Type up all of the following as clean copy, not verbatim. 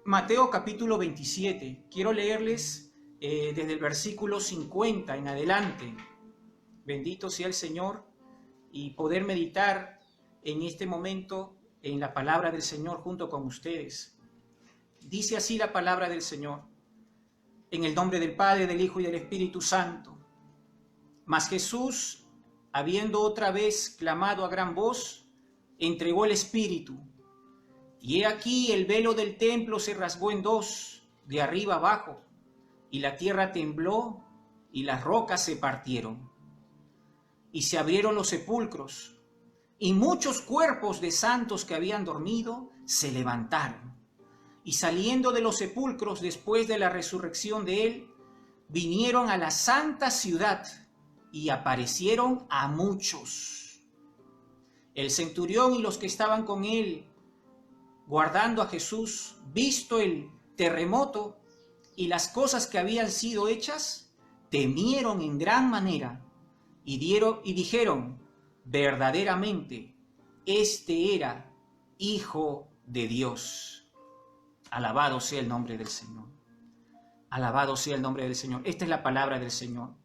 Mateo capítulo 27. Quiero leerles desde el versículo 50 en adelante. Bendito sea el Señor, y poder meditar en este momento en la palabra del Señor junto con ustedes. Dice así la palabra del Señor: en el nombre del Padre, del Hijo y del Espíritu Santo. Mas Jesús, habiendo otra vez clamado a gran voz, entregó el Espíritu. Y he aquí el velo del templo se rasgó en dos, de arriba abajo, y la tierra tembló, y las rocas se partieron. Y se abrieron los sepulcros, y muchos cuerpos de santos que habían dormido se levantaron. Y saliendo de los sepulcros después de la resurrección de él, vinieron a la santa ciudad y aparecieron a muchos. El centurión y los que estaban con él, guardando a Jesús, visto el terremoto y las cosas que habían sido hechas, temieron en gran manera y dijeron: verdaderamente, este era Hijo de Dios. Alabado sea el nombre del Señor. Alabado sea el nombre del Señor. Esta es la palabra del Señor.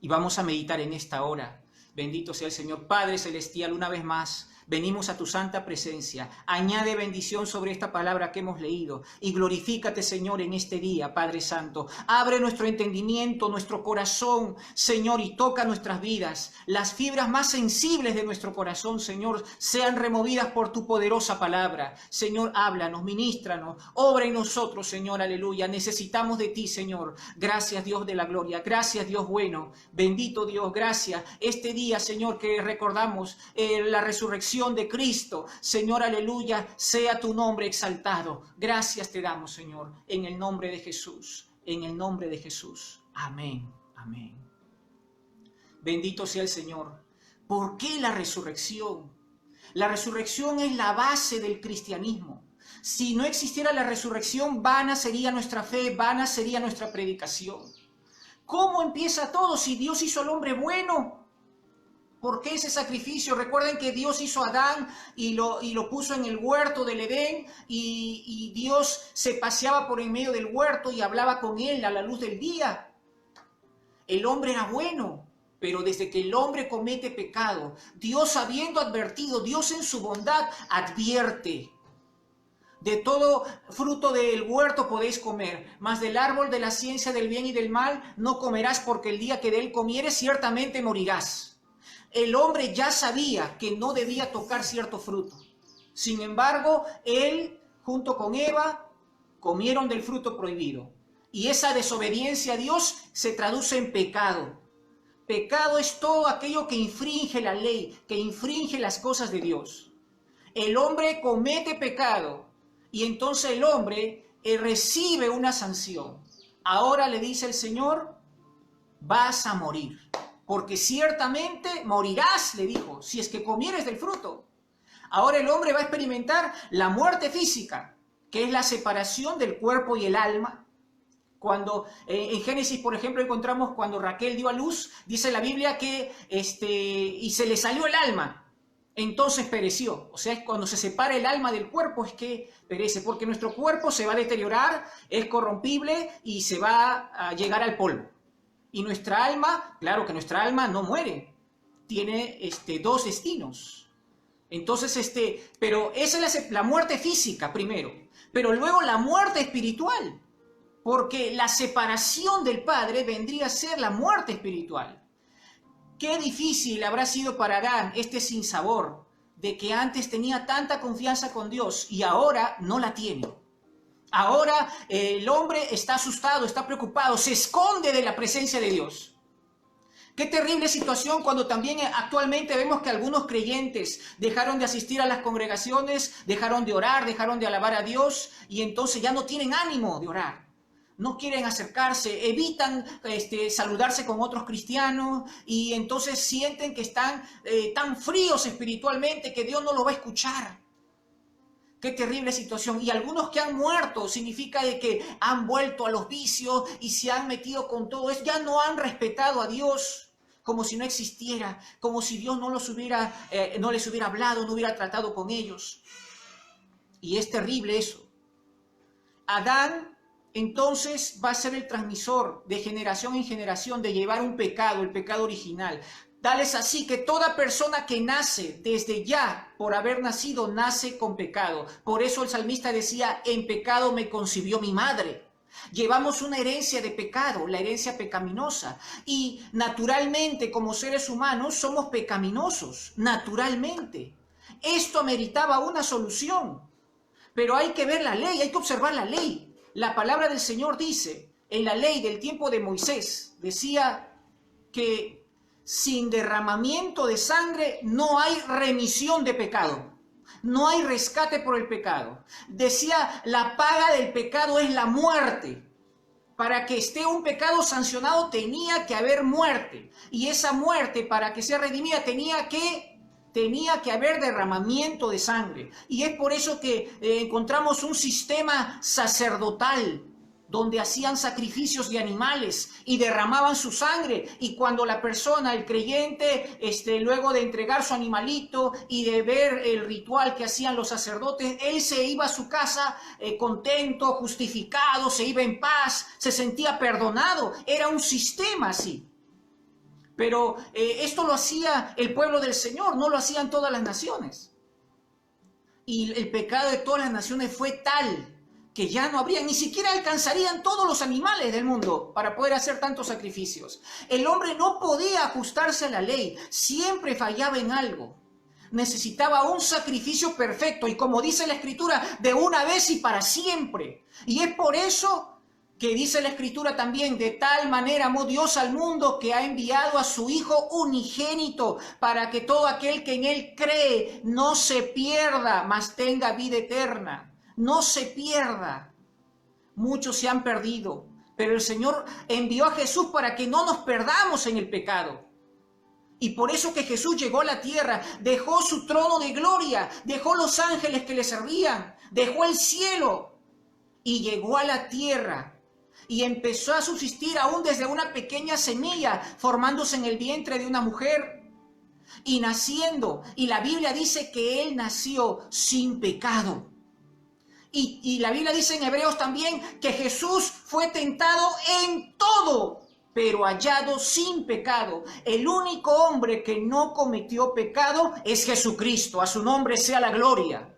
Y vamos a meditar en esta hora. Bendito sea el Señor. Padre Celestial, una vez más, venimos a tu santa presencia. Añade bendición sobre esta palabra que hemos leído. Y glorifícate, Señor, en este día, Padre Santo. Abre nuestro entendimiento, nuestro corazón, Señor, y toca nuestras vidas. Las fibras más sensibles de nuestro corazón, Señor, sean removidas por tu poderosa palabra. Señor, háblanos, ministranos, obra en nosotros, Señor, aleluya. Necesitamos de ti, Señor. Gracias, Dios de la gloria. Gracias, Dios bueno. Bendito Dios, gracias. Este día, Señor, que recordamos la resurrección de Cristo, Señor, aleluya, sea tu nombre exaltado. Gracias te damos, Señor, en el nombre de Jesús, en el nombre de Jesús. Amén, amén. Bendito sea el Señor. ¿Por qué la resurrección? La resurrección es la base del cristianismo. Si no existiera la resurrección, vana sería nuestra fe, vana sería nuestra predicación. ¿Cómo empieza todo? Si Dios hizo al hombre bueno, ¿por qué ese sacrificio? Recuerden que Dios hizo a Adán y lo puso en el huerto del Edén, y Dios se paseaba por en medio del huerto y hablaba con él a la luz del día. El hombre era bueno, pero desde que el hombre comete pecado, Dios, habiendo advertido, Dios en su bondad advierte: de todo fruto del huerto podéis comer, mas del árbol de la ciencia del bien y del mal no comerás, porque el día que de él comieres ciertamente morirás. El hombre ya sabía que no debía tocar cierto fruto. Sin embargo, él junto con Eva comieron del fruto prohibido. Y esa desobediencia a Dios se traduce en pecado. Pecado es todo aquello que infringe la ley, que infringe las cosas de Dios. El hombre comete pecado y entonces el hombre recibe una sanción. Ahora le dice el Señor: vas a morir. Porque ciertamente morirás, le dijo, si es que comieres del fruto. Ahora el hombre va a experimentar la muerte física, que es la separación del cuerpo y el alma. Cuando en Génesis, por ejemplo, encontramos cuando Raquel dio a luz, dice la Biblia que y se le salió el alma, entonces pereció. O sea, es cuando se separa el alma del cuerpo es que perece, porque nuestro cuerpo se va a deteriorar, es corrompible y se va a llegar al polvo. Y nuestra alma, claro que nuestra alma no muere, tiene dos destinos. Entonces, pero esa es la muerte física primero, pero luego la muerte espiritual, porque la separación del Padre vendría a ser la muerte espiritual. Qué difícil habrá sido para Adán este sinsabor de que antes tenía tanta confianza con Dios y ahora no la tiene. Ahora el hombre está asustado, está preocupado, se esconde de la presencia de Dios. Qué terrible situación cuando también actualmente vemos que algunos creyentes dejaron de asistir a las congregaciones, dejaron de orar, dejaron de alabar a Dios y entonces ya no tienen ánimo de orar. No quieren acercarse, evitan saludarse con otros cristianos y entonces sienten que están tan fríos espiritualmente que Dios no lo va a escuchar. Qué terrible situación. Y algunos que han muerto significa de que han vuelto a los vicios y se han metido con todo eso. Ya no han respetado a Dios como si no existiera, como si Dios no les hubiera hablado, no hubiera tratado con ellos. Y es terrible eso. Adán entonces va a ser el transmisor de generación en generación de llevar un pecado, el pecado original. Tal es así que toda persona que nace desde ya, por haber nacido, nace con pecado. Por eso el salmista decía, en pecado me concibió mi madre. Llevamos una herencia de pecado, la herencia pecaminosa. Y naturalmente, como seres humanos, somos pecaminosos, naturalmente. Esto ameritaba una solución. Pero hay que ver la ley, hay que observar la ley. La palabra del Señor dice, en la ley del tiempo de Moisés, decía que sin derramamiento de sangre no hay remisión de pecado. No hay rescate por el pecado. Decía, la paga del pecado es la muerte. Para que esté un pecado sancionado tenía que haber muerte. Y esa muerte, para que sea redimida, tenía que haber derramamiento de sangre. Y es por eso que encontramos un sistema sacerdotal donde hacían sacrificios de animales y derramaban su sangre. Y cuando la persona, el creyente, luego de entregar su animalito y de ver el ritual que hacían los sacerdotes, él se iba a su casa contento, justificado, se iba en paz, se sentía perdonado. Era un sistema así. Pero esto lo hacía el pueblo del Señor, no lo hacían todas las naciones. Y el pecado de todas las naciones fue tal que ya no habría, ni siquiera alcanzarían todos los animales del mundo para poder hacer tantos sacrificios. El hombre no podía ajustarse a la ley, siempre fallaba en algo. Necesitaba un sacrificio perfecto y, como dice la Escritura, de una vez y para siempre. Y es por eso que dice la Escritura también, de tal manera amó Dios al mundo que ha enviado a su Hijo unigénito para que todo aquel que en Él cree no se pierda, mas tenga vida eterna. No se pierda. Muchos se han perdido, pero el Señor envió a Jesús para que no nos perdamos en el pecado. Y por eso que Jesús llegó a la tierra, dejó su trono de gloria, dejó los ángeles que le servían, dejó el cielo y llegó a la tierra. Y empezó a subsistir aún desde una pequeña semilla, formándose en el vientre de una mujer y naciendo. Y la Biblia dice que Él nació sin pecado. Y la Biblia dice en Hebreos también que Jesús fue tentado en todo, pero hallado sin pecado. El único hombre que no cometió pecado es Jesucristo. A su nombre sea la gloria.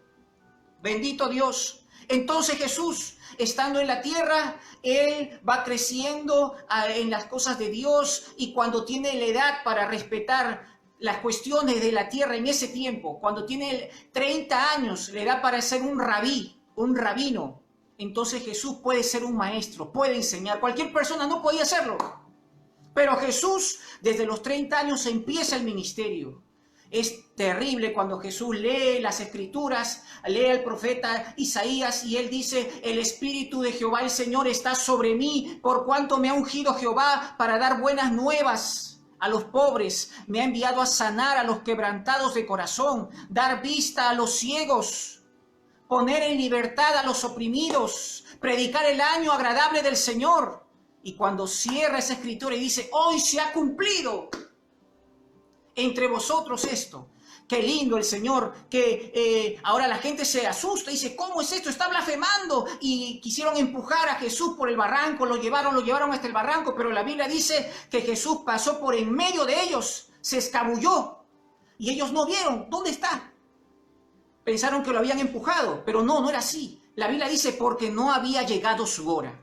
Bendito Dios. Entonces Jesús, estando en la tierra, Él va creciendo en las cosas de Dios, y cuando tiene la edad para respetar las cuestiones de la tierra en ese tiempo, cuando tiene 30 años, le da para ser un rabí, un rabino. Entonces Jesús puede ser un maestro, puede enseñar. Cualquier persona no podía hacerlo. Pero Jesús, desde los 30 años, empieza el ministerio. Es terrible cuando Jesús lee las Escrituras, lee al profeta Isaías y él dice, el Espíritu de Jehová el Señor está sobre mí, por cuanto me ha ungido Jehová para dar buenas nuevas a los pobres, me ha enviado a sanar a los quebrantados de corazón, dar vista a los ciegos, poner en libertad a los oprimidos, predicar el año agradable del Señor. Y cuando cierra esa escritura y dice, hoy se ha cumplido entre vosotros esto. Qué lindo el Señor, que ahora la gente se asusta y dice, ¿cómo es esto? Está blasfemando. Y quisieron empujar a Jesús por el barranco, lo llevaron hasta el barranco, pero la Biblia dice que Jesús pasó por en medio de ellos, se escabulló y ellos no vieron, ¿dónde está? Pensaron que lo habían empujado, pero no era así. La Biblia dice, porque no había llegado su hora.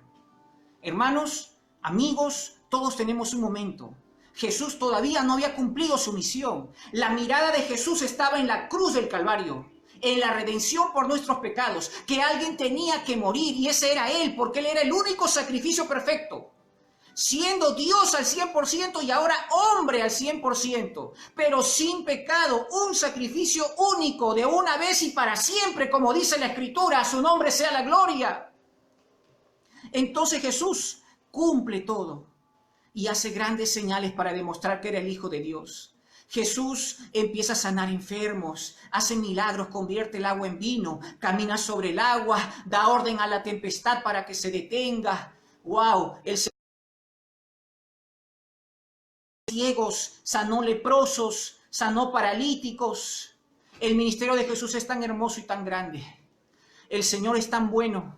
Hermanos, amigos, todos tenemos un momento. Jesús todavía no había cumplido su misión. La mirada de Jesús estaba en la cruz del Calvario, en la redención por nuestros pecados, que alguien tenía que morir, y ese era Él, porque Él era el único sacrificio perfecto. Siendo Dios al 100% y ahora hombre al 100%, pero sin pecado, un sacrificio único de una vez y para siempre, como dice la Escritura, a su nombre sea la gloria. Entonces Jesús cumple todo y hace grandes señales para demostrar que era el Hijo de Dios. Jesús empieza a sanar enfermos, hace milagros, convierte el agua en vino, camina sobre el agua, da orden a la tempestad para que se detenga. ¡Wow! El ciegos, sanó leprosos, sanó paralíticos. El ministerio de Jesús es tan hermoso y tan grande. El Señor es tan bueno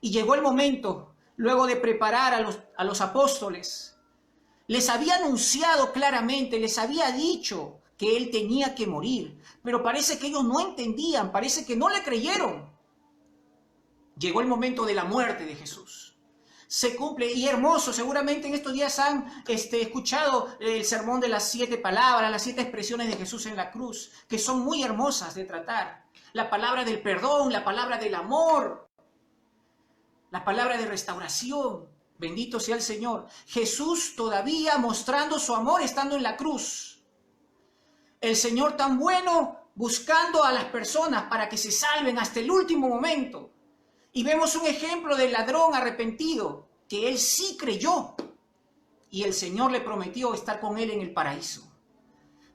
Y llegó el momento, luego de preparar a los apóstoles, les había anunciado claramente, les había dicho que él tenía que morir, pero parece que ellos no entendían, parece que no le creyeron. Llegó el momento de la muerte de Jesús. Se cumple, y hermoso, seguramente en estos días han escuchado el sermón de las 7 palabras, las 7 expresiones de Jesús en la cruz, que son muy hermosas de tratar. La palabra del perdón, la palabra del amor, la palabra de restauración. Bendito sea el Señor. Jesús todavía mostrando su amor estando en la cruz. El Señor tan bueno buscando a las personas para que se salven hasta el último momento. Y vemos un ejemplo del ladrón arrepentido, que él sí creyó. Y el Señor le prometió estar con él en el paraíso.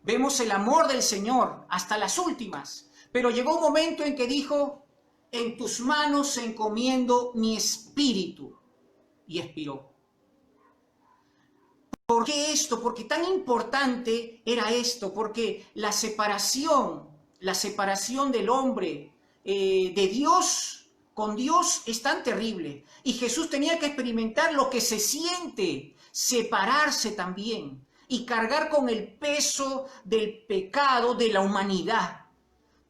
Vemos el amor del Señor hasta las últimas. Pero llegó un momento en que dijo, en tus manos encomiendo mi espíritu. Y expiró. ¿Por qué esto? Porque tan importante era esto, porque la separación del hombre de Dios, con Dios, es tan terrible. Y Jesús tenía que experimentar lo que se siente, separarse también y cargar con el peso del pecado de la humanidad.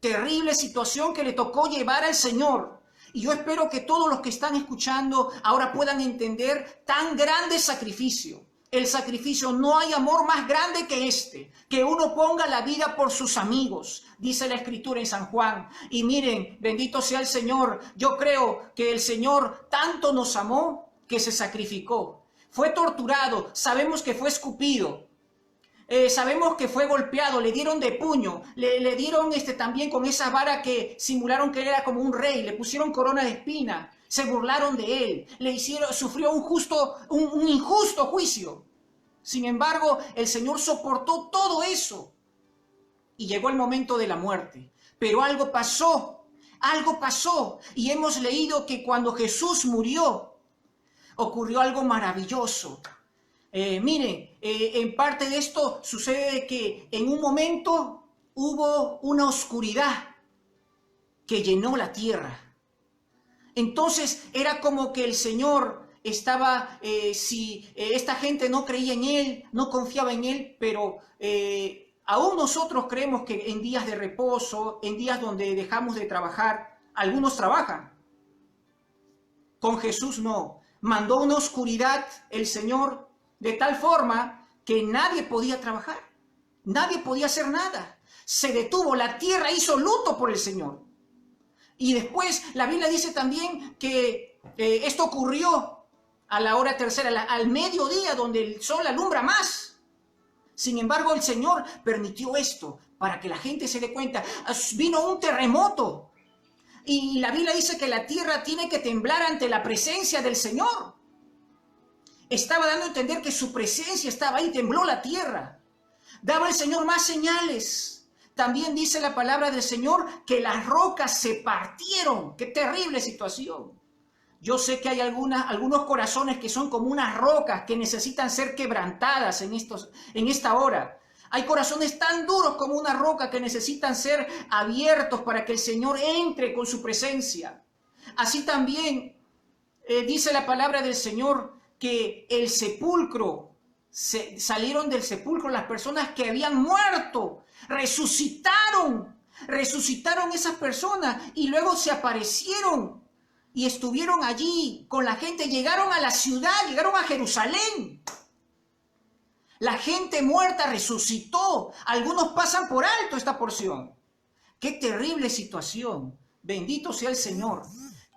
Terrible situación que le tocó llevar al Señor. Y yo espero que todos los que están escuchando ahora puedan entender tan grande sacrificio. El sacrificio, no hay amor más grande que este, que uno ponga la vida por sus amigos, dice la Escritura en San Juan. Y miren, bendito sea el Señor, yo creo que el Señor tanto nos amó que se sacrificó. Fue torturado, sabemos que fue escupido. Sabemos que fue golpeado, le dieron de puño, le dieron también con esa vara que simularon que él era como un rey, le pusieron corona de espina, se burlaron de él, sufrió un injusto juicio. Sin embargo, el Señor soportó todo eso y llegó el momento de la muerte. Pero algo pasó, y hemos leído que cuando Jesús murió, ocurrió algo maravilloso. Miren, en parte de esto sucede que en un momento hubo una oscuridad que llenó la tierra. Entonces era como que el Señor estaba, si esta gente no creía en Él, no confiaba en Él, pero aún nosotros creemos que en días de reposo, en días donde dejamos de trabajar, algunos trabajan. Con Jesús no. Mandó una oscuridad el Señor de tal forma que nadie podía trabajar, nadie podía hacer nada. Se detuvo, la tierra hizo luto por el Señor. Y después la Biblia dice también que esto ocurrió a la hora tercera, al mediodía, donde el sol alumbra más. Sin embargo, el Señor permitió esto para que la gente se dé cuenta. Vino un terremoto y la Biblia dice que la tierra tiene que temblar ante la presencia del Señor. Estaba dando a entender que su presencia estaba ahí, tembló la tierra. Daba el Señor más señales. También dice la palabra del Señor que las rocas se partieron. ¡Qué terrible situación! Yo sé que hay algunos corazones que son como unas rocas que necesitan ser quebrantadas en esta hora. Hay corazones tan duros como una roca que necesitan ser abiertos para que el Señor entre con su presencia. Así también dice la palabra del Señor que el sepulcro, salieron del sepulcro las personas que habían muerto, resucitaron esas personas y luego se aparecieron y estuvieron allí con la gente, llegaron a la ciudad, llegaron a Jerusalén. La gente muerta resucitó, algunos pasan por alto esta porción. ¡Qué terrible situación! Bendito sea el Señor.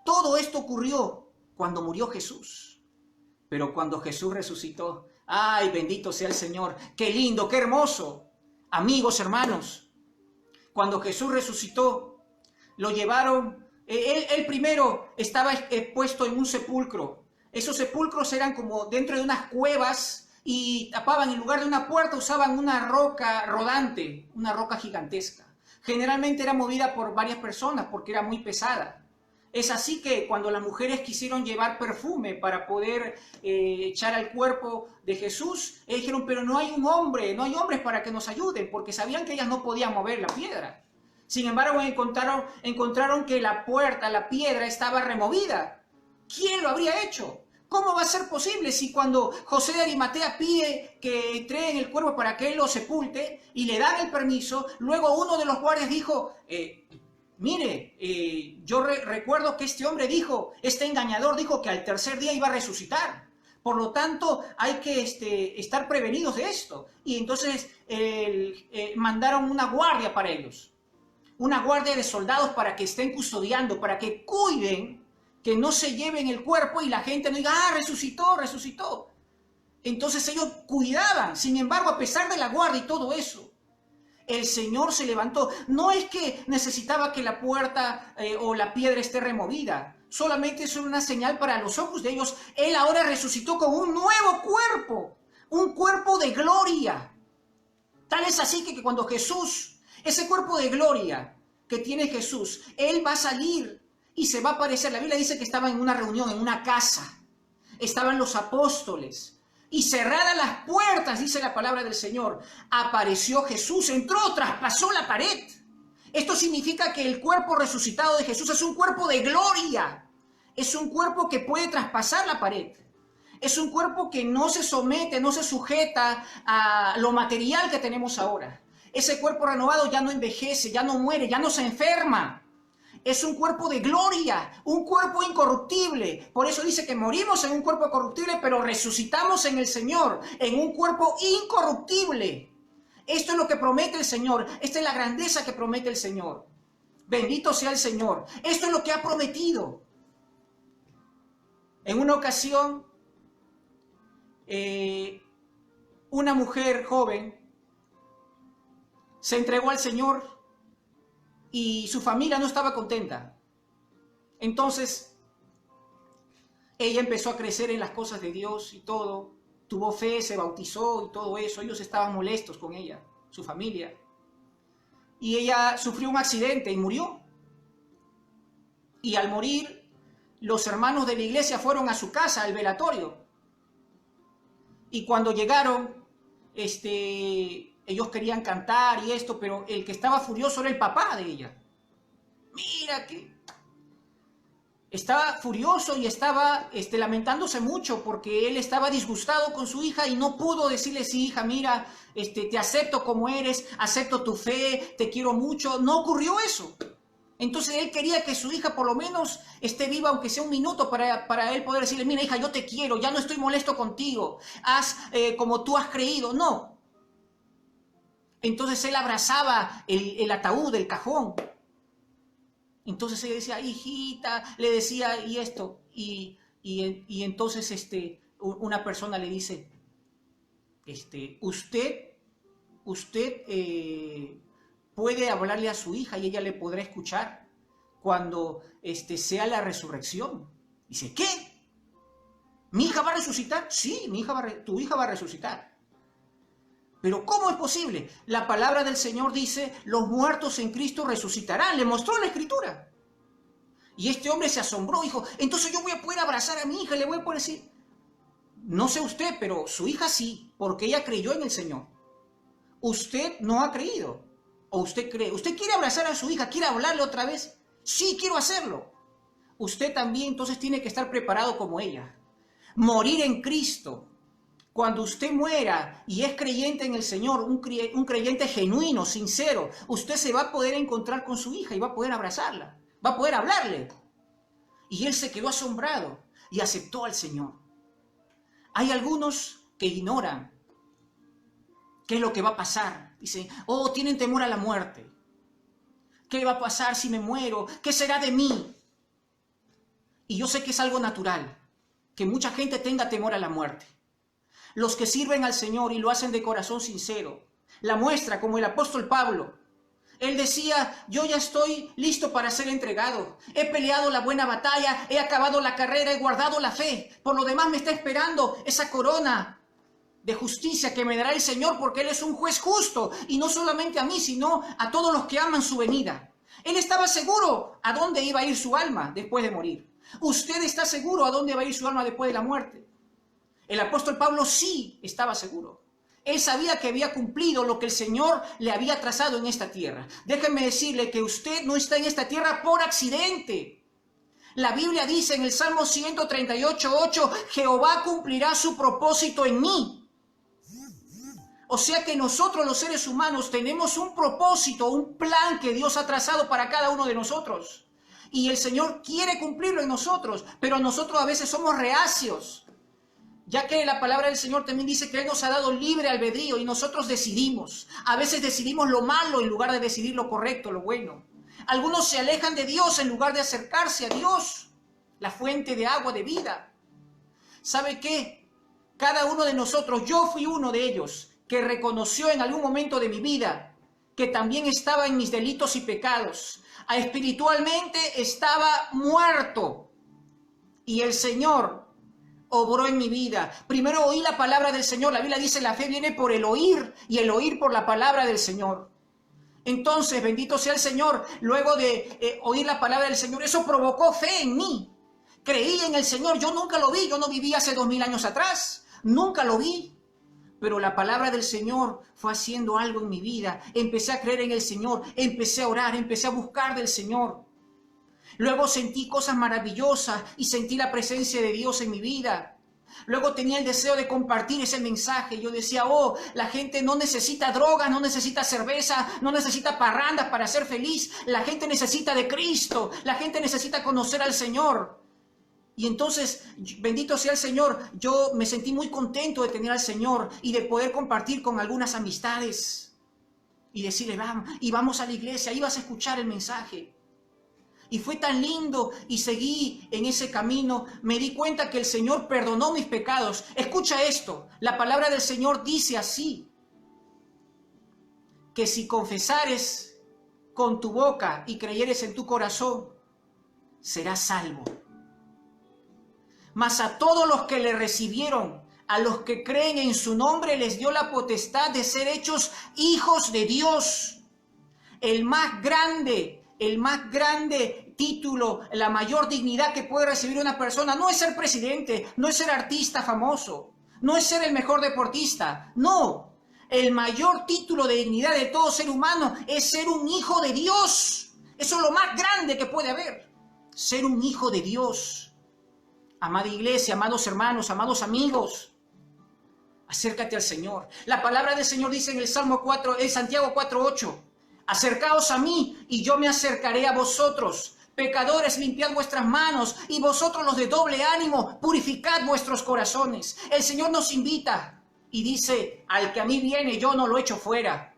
Todo esto ocurrió cuando murió Jesús. Pero cuando Jesús resucitó, ¡ay, bendito sea el Señor! ¡Qué lindo, qué hermoso! Amigos, hermanos, cuando Jesús resucitó, lo llevaron, él primero estaba puesto en un sepulcro. Esos sepulcros eran como dentro de unas cuevas y tapaban, en lugar de una puerta, usaban una roca rodante, una roca gigantesca. Generalmente era movida por varias personas porque era muy pesada. Es así que cuando las mujeres quisieron llevar perfume para poder echar al cuerpo de Jesús, dijeron, pero no hay hombres para que nos ayuden, porque sabían que ellas no podían mover la piedra. Sin embargo, encontraron que la puerta, la piedra estaba removida. ¿Quién lo habría hecho? ¿Cómo va a ser posible si cuando José de Arimatea pide que entreguen el cuerpo para que él lo sepulte y le dan el permiso, luego uno de los guardias dijo, mire, yo recuerdo que este hombre dijo, este engañador dijo que al tercer día iba a resucitar. Por lo tanto, hay que estar prevenidos de esto. Y entonces mandaron una guardia para ellos. Una guardia de soldados para que estén custodiando, para que cuiden que no se lleven el cuerpo y la gente no diga, ah, resucitó, resucitó. Entonces ellos cuidaban. Sin embargo, a pesar de la guardia y todo eso, el Señor se levantó. No es que necesitaba que la puerta o la piedra esté removida. Solamente es una señal para los ojos de ellos. Él ahora resucitó con un nuevo cuerpo. Un cuerpo de gloria. Tal es así que cuando Jesús, ese cuerpo de gloria que tiene Jesús, Él va a salir y se va a aparecer. La Biblia dice que estaba en una reunión, en una casa. Estaban los apóstoles. Y cerradas las puertas, dice la palabra del Señor, apareció Jesús, entró, traspasó la pared. Esto significa que el cuerpo resucitado de Jesús es un cuerpo de gloria. Es un cuerpo que puede traspasar la pared. Es un cuerpo que no se somete, no se sujeta a lo material que tenemos ahora. Ese cuerpo renovado ya no envejece, ya no muere, ya no se enferma. Es un cuerpo de gloria, un cuerpo incorruptible. Por eso dice que morimos en un cuerpo corruptible, pero resucitamos en el Señor, en un cuerpo incorruptible. Esto es lo que promete el Señor. Esta es la grandeza que promete el Señor. Bendito sea el Señor. Esto es lo que ha prometido. En una ocasión, una mujer joven se entregó al Señor y su familia no estaba contenta. Entonces, ella empezó a crecer en las cosas de Dios y todo. Tuvo fe, se bautizó y todo eso. Ellos estaban molestos con ella, su familia. Y ella sufrió un accidente y murió. Y al morir, los hermanos de la iglesia fueron a su casa, al velatorio. Y cuando llegaron, ellos querían cantar y esto, pero el que estaba furioso era el papá de ella. Mira que estaba furioso y estaba lamentándose mucho porque él estaba disgustado con su hija y no pudo decirle, sí, hija, mira, te acepto como eres, acepto tu fe, te quiero mucho. No ocurrió eso. Entonces él quería que su hija por lo menos esté viva, aunque sea un minuto, para él poder decirle, mira, hija, yo te quiero, ya no estoy molesto contigo, haz como tú has creído. No. Entonces él abrazaba el ataúd, el cajón. Entonces ella decía, hijita, le decía, y esto. Y entonces una persona le dice, usted puede hablarle a su hija y ella le podrá escuchar cuando sea la resurrección. Dice, ¿qué? ¿Mi hija va a resucitar? Sí, tu hija va a resucitar. Pero ¿cómo es posible? La palabra del Señor dice, los muertos en Cristo resucitarán. Le mostró la Escritura. Y este hombre se asombró, dijo, entonces yo voy a poder abrazar a mi hija, le voy a poder decir, no sé usted, pero su hija sí, porque ella creyó en el Señor. Usted no ha creído, o usted cree. ¿Usted quiere abrazar a su hija? ¿Quiere hablarle otra vez? Sí, quiero hacerlo. Usted también entonces tiene que estar preparado como ella. Morir en Cristo. Cuando usted muera y es creyente en el Señor, un creyente genuino, sincero, usted se va a poder encontrar con su hija y va a poder abrazarla, va a poder hablarle. Y él se quedó asombrado y aceptó al Señor. Hay algunos que ignoran qué es lo que va a pasar. Dicen, oh, tienen temor a la muerte. ¿Qué va a pasar si me muero? ¿Qué será de mí? Y yo sé que es algo natural, que mucha gente tenga temor a la muerte. Los que sirven al Señor y lo hacen de corazón sincero, la muestra como el apóstol Pablo. Él decía, yo ya estoy listo para ser entregado. He peleado la buena batalla, he acabado la carrera, he guardado la fe. Por lo demás me está esperando esa corona de justicia que me dará el Señor, porque Él es un juez justo. Y no solamente a mí, sino a todos los que aman su venida. Él estaba seguro a dónde iba a ir su alma después de morir. ¿Usted está seguro a dónde va a ir su alma después de la muerte? El apóstol Pablo sí estaba seguro. Él sabía que había cumplido lo que el Señor le había trazado en esta tierra. Déjenme decirle que usted no está en esta tierra por accidente. La Biblia dice en el Salmo 138:8, Jehová cumplirá su propósito en mí. O sea que nosotros los seres humanos tenemos un propósito, un plan que Dios ha trazado para cada uno de nosotros. Y el Señor quiere cumplirlo en nosotros, pero nosotros a veces somos reacios. Ya que la palabra del Señor también dice que Él nos ha dado libre albedrío y nosotros decidimos. A veces decidimos lo malo en lugar de decidir lo correcto, lo bueno. Algunos se alejan de Dios en lugar de acercarse a Dios, la fuente de agua de vida. ¿Sabe qué? Cada uno de nosotros, yo fui uno de ellos, que reconoció en algún momento de mi vida que también estaba en mis delitos y pecados. Espiritualmente estaba muerto y el Señor obró en mi vida. Primero oí la palabra del Señor. La Biblia dice, la fe viene por el oír y el oír por la palabra del Señor. Entonces, bendito sea el Señor, luego de oír la palabra del Señor, eso provocó fe en mí. Creí en el Señor, yo nunca lo vi, yo no viví hace 2000 años atrás, nunca lo vi. Pero la palabra del Señor fue haciendo algo en mi vida. Empecé a creer en el Señor, empecé a orar, empecé a buscar del Señor. Luego sentí cosas maravillosas y sentí la presencia de Dios en mi vida. Luego tenía el deseo de compartir ese mensaje. Yo decía, oh, la gente no necesita drogas, no necesita cerveza, no necesita parrandas para ser feliz. La gente necesita de Cristo, la gente necesita conocer al Señor. Y entonces, bendito sea el Señor, yo me sentí muy contento de tener al Señor y de poder compartir con algunas amistades. Y decirle, vamos a la iglesia, ahí vas a escuchar el mensaje. Y fue tan lindo y seguí en ese camino. Me di cuenta que el Señor perdonó mis pecados. Escucha esto, la palabra del Señor dice así, que si confesares con tu boca y creyeres en tu corazón, serás salvo. Mas a todos los que le recibieron, a los que creen en su nombre, les dio la potestad de ser hechos hijos de Dios. El más grande título, la mayor dignidad que puede recibir una persona no es ser presidente, no es ser artista famoso, no es ser el mejor deportista, no. El mayor título de dignidad de todo ser humano es ser un hijo de Dios. Eso es lo más grande que puede haber, ser un hijo de Dios. Amada iglesia, amados hermanos, amados amigos, acércate al Señor. La palabra del Señor dice en el Salmo 4, en Santiago 4:8, acercaos a mí y yo me acercaré a vosotros. Pecadores, limpiad vuestras manos y vosotros los de doble ánimo, purificad vuestros corazones. El Señor nos invita y dice, al que a mí viene yo no lo echo fuera.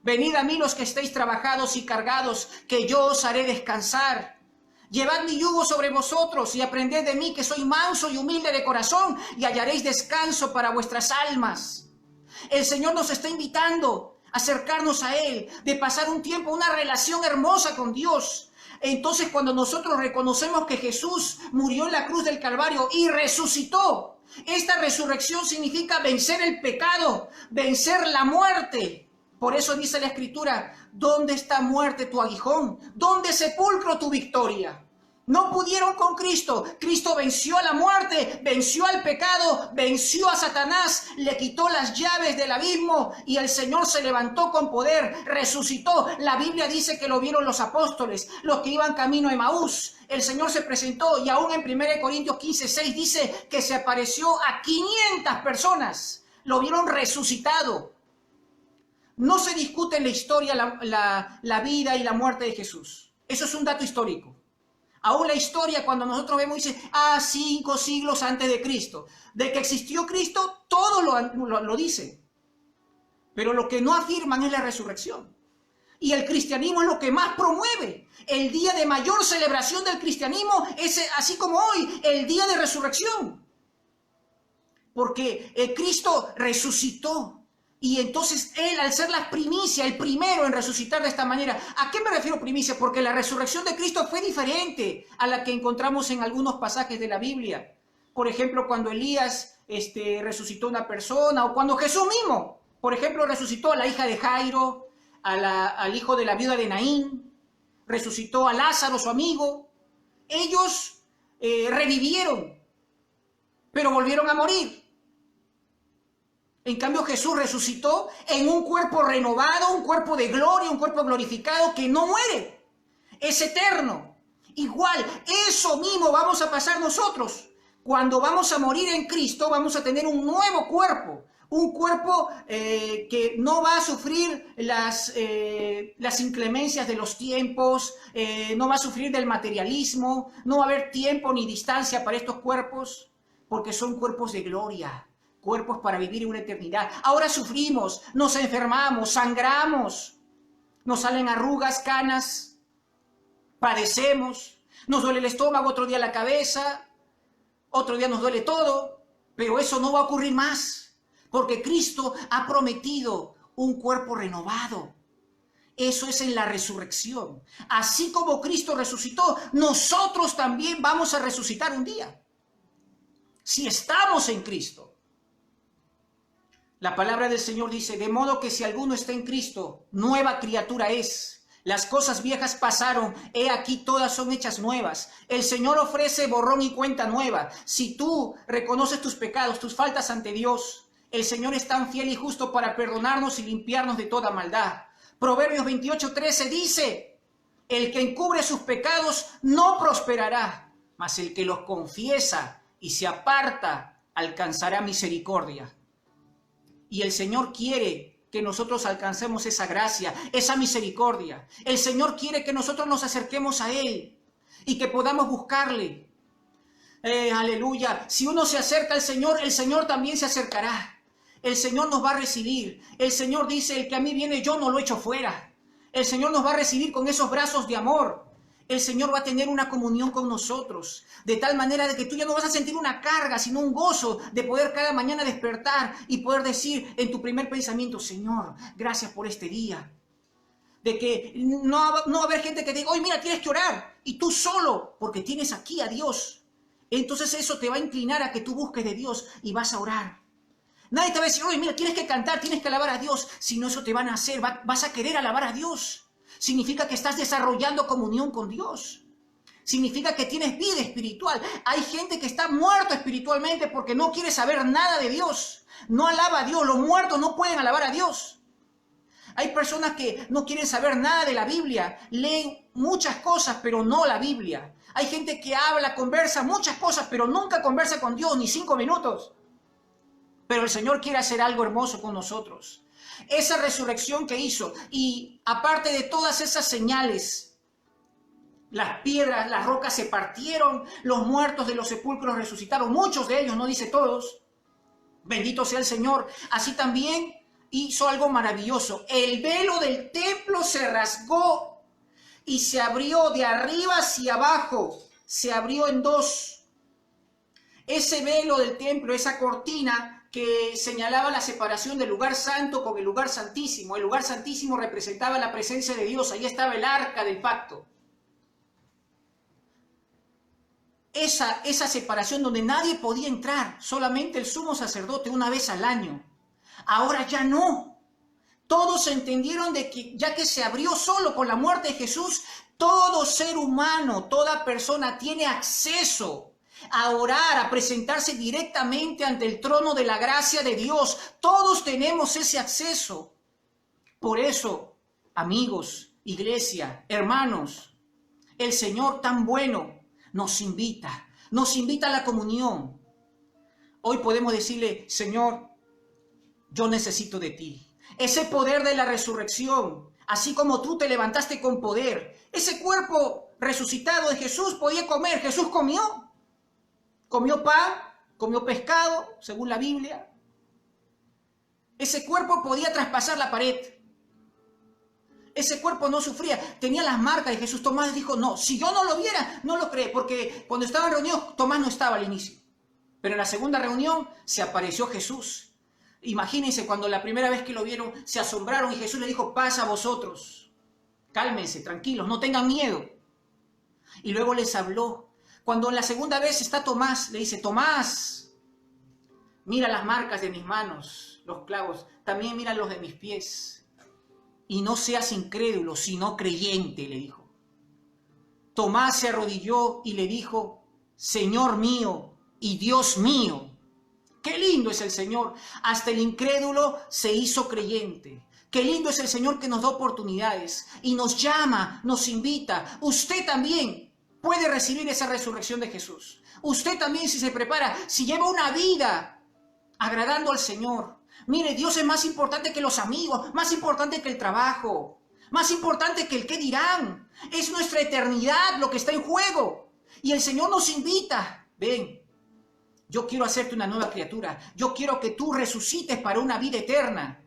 Venid a mí los que estéis trabajados y cargados, que yo os haré descansar. Llevad mi yugo sobre vosotros y aprended de mí que soy manso y humilde de corazón y hallaréis descanso para vuestras almas. El Señor nos está invitando a acercarnos a Él, de pasar un tiempo, una relación hermosa con Dios. Entonces cuando nosotros reconocemos que Jesús murió en la cruz del Calvario y resucitó, esta resurrección significa vencer el pecado, vencer la muerte. Por eso dice la Escritura, ¿dónde está muerte tu aguijón? ¿Dónde sepulcro tu victoria? No pudieron con Cristo. Cristo venció a la muerte, venció al pecado, venció a Satanás, le quitó las llaves del abismo y el Señor se levantó con poder, resucitó. La Biblia dice que lo vieron los apóstoles, los que iban camino a Emaús. El Señor se presentó y aún en 1 Corintios 15:6 dice que se apareció a 500 personas. Lo vieron resucitado. No se discute en la historia la vida y la muerte de Jesús. Eso es un dato histórico. Aún la historia, cuando nosotros vemos, dice, 5 siglos antes de Cristo. De que existió Cristo, todo lo dice. Pero lo que no afirman es la resurrección. Y el cristianismo es lo que más promueve. El día de mayor celebración del cristianismo es, así como hoy, el día de resurrección. Porque el Cristo resucitó. Y entonces Él, al ser la primicia, el primero en resucitar de esta manera. ¿A qué me refiero primicia? Porque la resurrección de Cristo fue diferente a la que encontramos en algunos pasajes de la Biblia. Por ejemplo, cuando Elías resucitó a una persona, o cuando Jesús mismo, por ejemplo, resucitó a la hija de Jairo, al hijo de la viuda de Naín, resucitó a Lázaro, su amigo. Ellos revivieron, pero volvieron a morir. En cambio, Jesús resucitó en un cuerpo renovado, un cuerpo de gloria, un cuerpo glorificado que no muere, es eterno. Igual, eso mismo vamos a pasar nosotros. Cuando vamos a morir en Cristo, vamos a tener un nuevo cuerpo. Un cuerpo que no va a sufrir las inclemencias de los tiempos, no va a sufrir del materialismo, no va a haber tiempo ni distancia para estos cuerpos, porque son cuerpos de gloria, cuerpos para vivir en una eternidad. Ahora sufrimos, nos enfermamos, sangramos, nos salen arrugas, canas, padecemos, nos duele el estómago, otro día la cabeza, otro día nos duele todo, pero eso no va a ocurrir más. Porque Cristo ha prometido un cuerpo renovado. Eso es en la resurrección. Así como Cristo resucitó, nosotros también vamos a resucitar un día. Si estamos en Cristo. La palabra del Señor dice, de modo que si alguno está en Cristo, nueva criatura es. Las cosas viejas pasaron, he aquí todas son hechas nuevas. El Señor ofrece borrón y cuenta nueva. Si tú reconoces tus pecados, tus faltas ante Dios, el Señor es tan fiel y justo para perdonarnos y limpiarnos de toda maldad. Proverbios 28:13 dice, el que encubre sus pecados no prosperará, mas el que los confiesa y se aparta alcanzará misericordia. Y el Señor quiere que nosotros alcancemos esa gracia, esa misericordia. El Señor quiere que nosotros nos acerquemos a Él y que podamos buscarle. Aleluya. Si uno se acerca al Señor, el Señor también se acercará. El Señor nos va a recibir. El Señor dice, el que a mí viene, yo no lo echo fuera. El Señor nos va a recibir con esos brazos de amor. El Señor va a tener una comunión con nosotros, de tal manera de que tú ya no vas a sentir una carga, sino un gozo de poder cada mañana despertar y poder decir en tu primer pensamiento, Señor, gracias por este día. De que no va a haber gente que diga, oye, mira, tienes que orar. Y tú solo, porque tienes aquí a Dios. Entonces eso te va a inclinar a que tú busques de Dios y vas a orar. Nadie te va a decir, oye, mira, tienes que cantar, tienes que alabar a Dios. Si no, eso te van a hacer, vas a querer alabar a Dios. Significa que estás desarrollando comunión con Dios. Significa que tienes vida espiritual. Hay gente que está muerto espiritualmente porque no quiere saber nada de Dios. No alaba a Dios, los muertos no pueden alabar a Dios. Hay personas que no quieren saber nada de la Biblia. Leen muchas cosas, pero no la Biblia. Hay gente que habla, conversa muchas cosas, pero nunca conversa con Dios ni 5 minutos. Pero el Señor quiere hacer algo hermoso con nosotros. Esa resurrección que hizo, y aparte de todas esas señales, las piedras, las rocas se partieron, los muertos de los sepulcros resucitaron, muchos de ellos, no dice todos. Bendito sea el Señor. Así también hizo algo maravilloso. El velo del templo se rasgó y se abrió de arriba hacia abajo. Se abrió en dos. Ese velo del templo, esa cortina que señalaba la separación del lugar santo con el lugar santísimo. El lugar santísimo representaba la presencia de Dios. Ahí estaba el arca del pacto. Esa separación donde nadie podía entrar, solamente el sumo sacerdote una vez al año. Ahora ya no. Todos entendieron de que ya que se abrió solo con la muerte de Jesús, todo ser humano, toda persona tiene acceso a orar, a presentarse directamente ante el trono de la gracia de Dios. Todos tenemos ese acceso. Por eso, amigos, iglesia, hermanos, el Señor tan bueno nos invita a la comunión. Hoy podemos decirle, Señor, yo necesito de ti. Ese poder de la resurrección, así como tú te levantaste con poder, ese cuerpo resucitado de Jesús podía comer. Jesús comió. Comió pan, comió pescado, según la Biblia. Ese cuerpo podía traspasar la pared. Ese cuerpo no sufría, tenía las marcas de Jesús. Tomás dijo, no, si yo no lo viera, no lo cree, porque cuando estaban reunidos, Tomás no estaba al inicio. Pero en la segunda reunión se apareció Jesús. Imagínense, cuando la primera vez que lo vieron, se asombraron y Jesús le dijo, paz a vosotros. Cálmense, tranquilos, no tengan miedo. Y luego les habló. Cuando la segunda vez está Tomás, le dice, Tomás, mira las marcas de mis manos, los clavos, también mira los de mis pies. Y no seas incrédulo, sino creyente, le dijo. Tomás se arrodilló y le dijo, Señor mío y Dios mío. Qué lindo es el Señor. Hasta el incrédulo se hizo creyente. Qué lindo es el Señor que nos da oportunidades y nos llama, nos invita. Usted también. puede recibir esa resurrección de Jesús. Usted también, si se prepara, si lleva una vida agradando al Señor. Mire, Dios es más importante que los amigos, más importante que el trabajo, más importante que el qué dirán. Es nuestra eternidad lo que está en juego. Y el Señor nos invita, ven, yo quiero hacerte una nueva criatura. Yo quiero que tú resucites para una vida eterna.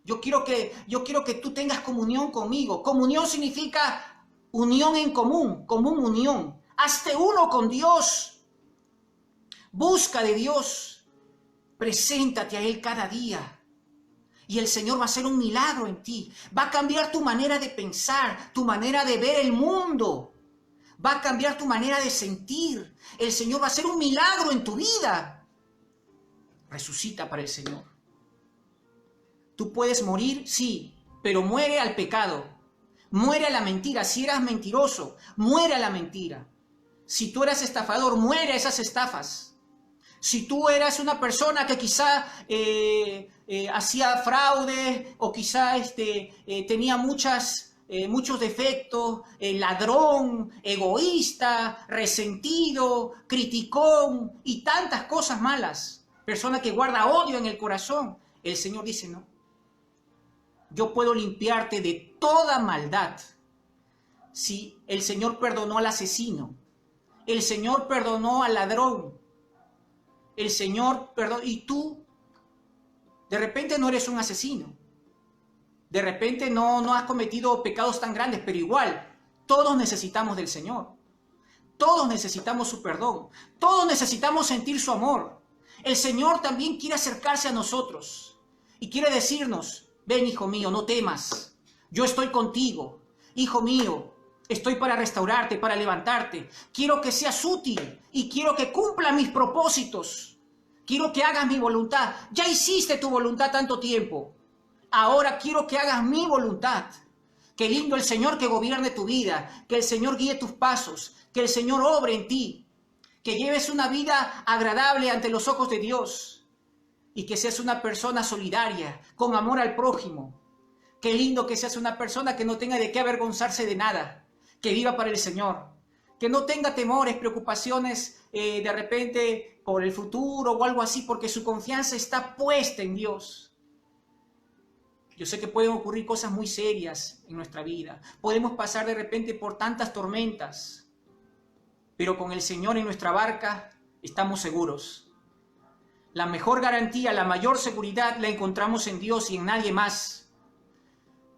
Yo quiero que tú tengas comunión conmigo. Comunión significa unión en común, unión. Hazte uno con Dios. Busca de Dios. Preséntate a Él cada día. Y el Señor va a hacer un milagro en ti. Va a cambiar tu manera de pensar, tu manera de ver el mundo. Va a cambiar tu manera de sentir. El Señor va a hacer un milagro en tu vida. Resucita para el Señor. Tú puedes morir, sí, pero muere al pecado. Muere a la mentira. Si eras mentiroso, muere a la mentira. Si tú eras estafador, muere a esas estafas. Si tú eras una persona que quizá hacía fraude o quizá tenía muchos defectos, ladrón, egoísta, resentido, criticón y tantas cosas malas, persona que guarda odio en el corazón, el Señor dice, no, yo puedo limpiarte de toda maldad. Si el Señor perdonó al asesino, el Señor perdonó al ladrón, el Señor perdonó, y tú de repente no eres un asesino, de repente no has cometido pecados tan grandes, pero igual, todos necesitamos del Señor. Todos necesitamos su perdón. Todos necesitamos sentir su amor. El Señor también quiere acercarse a nosotros y quiere decirnos, ven hijo mío, no temas, yo estoy contigo. Hijo mío, estoy para restaurarte, para levantarte. Quiero que seas útil y quiero que cumpla mis propósitos. Quiero que hagas mi voluntad. Ya hiciste tu voluntad tanto tiempo. Ahora quiero que hagas mi voluntad. Qué lindo el Señor que gobierne tu vida, que el Señor guíe tus pasos, que el Señor obre en ti, que lleves una vida agradable ante los ojos de Dios y que seas una persona solidaria, con amor al prójimo. Qué lindo que seas una persona que no tenga de qué avergonzarse de nada, que viva para el Señor, que no tenga temores, preocupaciones de repente por el futuro o algo así, porque su confianza está puesta en Dios. Yo sé que pueden ocurrir cosas muy serias en nuestra vida. Podemos pasar de repente por tantas tormentas, pero con el Señor en nuestra barca estamos seguros. La mejor garantía, la mayor seguridad la encontramos en Dios y en nadie más.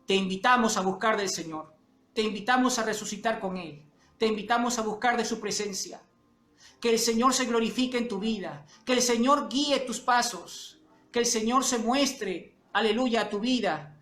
Te invitamos a buscar del Señor. Te invitamos a resucitar con Él. Te invitamos a buscar de su presencia. Que el Señor se glorifique en tu vida. Que el Señor guíe tus pasos. Que el Señor se muestre, aleluya, a tu vida